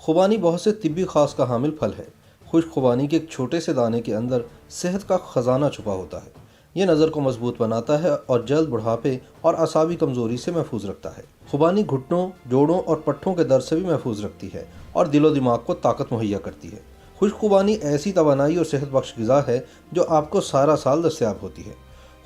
खुबानी बहुत से तिब्बी खास का हामिल फल है। खुश्क खुबानी के एक छोटे से दाने के अंदर सेहत का खजाना छुपा होता है। ये नज़र को मजबूत बनाता है और जल्द बुढ़ापे और असाबी कमज़ोरी से महफूज रखता है। खुबानी घुटनों, जोड़ों और पट्ठों के दर्द से भी महफूज रखती है और दिलो दिमाग को ताकत मुहैया करती है। खुश्क खुबानी ऐसी तवानाई और सेहत बख्श ग़िज़ा है जो आपको सारा साल दस्तयाब होती है।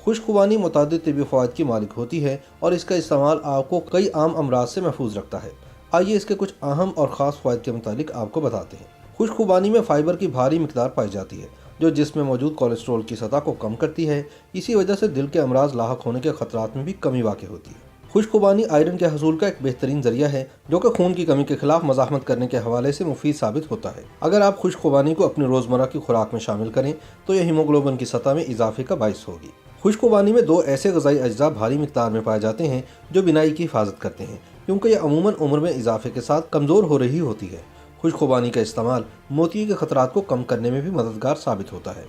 खुश्क खुबानी मुतादिद तिब्बी फ़वाइद की मालिक होती है और इसका इस्तेमाल आपको कई आम अमराज से महफूज रखता है। आइए इसके कुछ अहम और ख़ास फ़वाइद के मुतालिक आपको बताते हैं। खुश्क खुबानी में फ़ाइबर की भारी मिकदार पाई जाती है जो जिस्म में मौजूद कोलेस्ट्रॉल की सतह को कम करती है। इसी वजह से दिल के अमराज लाहक होने के खतरात में भी कमी वाक़ होती है। खुश्क खुबानी आयरन के हसूल का एक बेहतरीन ज़रिया है जो कि खून की कमी के खिलाफ मज़ाहमत करने के हवाले से मुफीद साबित होता है। अगर आप खुश्क खुबानी को अपनी रोज़मर्रा की खुराक में शामिल करें तो यह हीमोग्लोबिन की सतह में इजाफे का बाइस होगी। खुश्क खुबानी में दो ऐसे ग़िज़ाई अज्जा भारी मिक़दार में पाए जाते हैं जो बिनाई की हिफाजत करते हैं, क्योंकि यह अमूमन उम्र में इजाफे के साथ कमज़ोर हो रही होती है। खुश्क खुबानी का इस्तेमाल मोतिये के खतरात को कम करने में भी मददगार साबित होता है।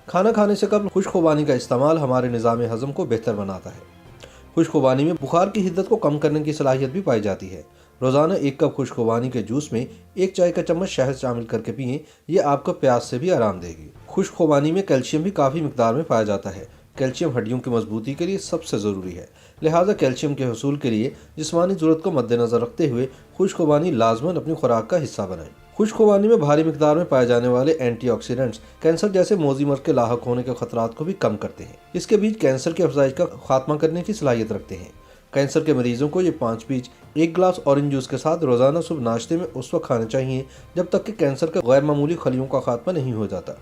खाना खाने से कबल खुश्क खुबानी का इस्तेमाल हमारे निज़ाम हज़म को बेहतर बनाता है। खुश्क खुबानी में बुखार की हिद्दत को कम करने की सलाहियत भी पाई जाती है। रोज़ाना 1 कप खुश्क खुबानी के जूस में 1 चाय का चम्मच शहद शामिल करके पिएं, ये आपको प्यास से भी आराम देगी। खुश्क खुबानी में कैल्शियम भी काफ़ी मिकदार में पाया जाता है। कैल्शियम हड्डियों की मजबूती के लिए सबसे ज़रूरी है, लिहाजा कैल्शियम के हसूल के लिए जिस्मानी ज़रूरत को मद्देनज़र रखते हुए खुश्क खुबानी लाजमन अपनी खुराक का हिस्सा बनाएं। खुश्क खुबानी में भारी मिकदार में पाए जाने वाले एंटीऑक्सीडेंट्स कैंसर जैसे मोज़ी मर्ज़ के लाहक होने के खतरात को भी कम करते हैं। इसके बीज कैंसर की अफजाइश का खात्मा करने की सलाहियत रखते हैं। कैंसर के मरीजों को ये 5 बीज 1 गिलास ऑरेंज जूस के साथ रोज़ाना सुबह नाश्ते में उस वक्त खाने चाहिए जब तक कि कैंसर के गैर मामूली खलियों का खात्मा नहीं हो जाता।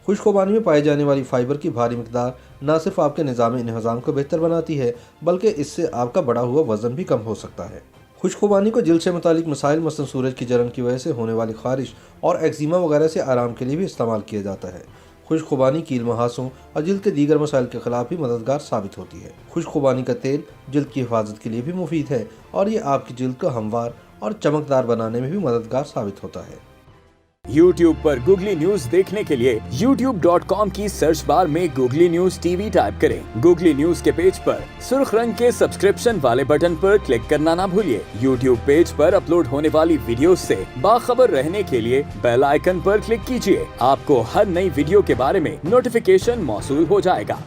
खुश्क खुबानी में पाई जाने वाली फ़ाइबर की भारी मिकदार न सिर्फ आपके निज़ाम इंहज़ाम को बेहतर बनाती है बल्कि इससे आपका बढ़ा हुआ वज़न भी कम हो सकता है। खुश्क खुबानी को जिल्द से मुतालिक मसाइल मसलन सूरज की जलन की वजह से होने वाली खारिश और एक्जिमा वगैरह से आराम के लिए भी इस्तेमाल किया जाता है। खुश्क खुबानी कील मुहासों और जिल्द के दीगर मसाइल के खिलाफ भी मददगार साबित होती है। खुश्क खुबानी का तेल जिल्द की हिफाजत के लिए भी मुफीद है और ये आपकी जिल्द को हमवार और चमकदार बनाने में भी मददगार साबित होता है। YouTube पर गूगली न्यूज देखने के लिए youtube.com की सर्च बार में गूगली न्यूज टीवी टाइप करें। गूगली न्यूज के पेज पर सुर्ख रंग के सब्सक्रिप्शन वाले बटन पर क्लिक करना ना भूलिए। YouTube पेज पर अपलोड होने वाली वीडियो से बाखबर रहने के लिए बेल आइकन पर क्लिक कीजिए। आपको हर नई वीडियो के बारे में नोटिफिकेशन मौसूल हो जाएगा।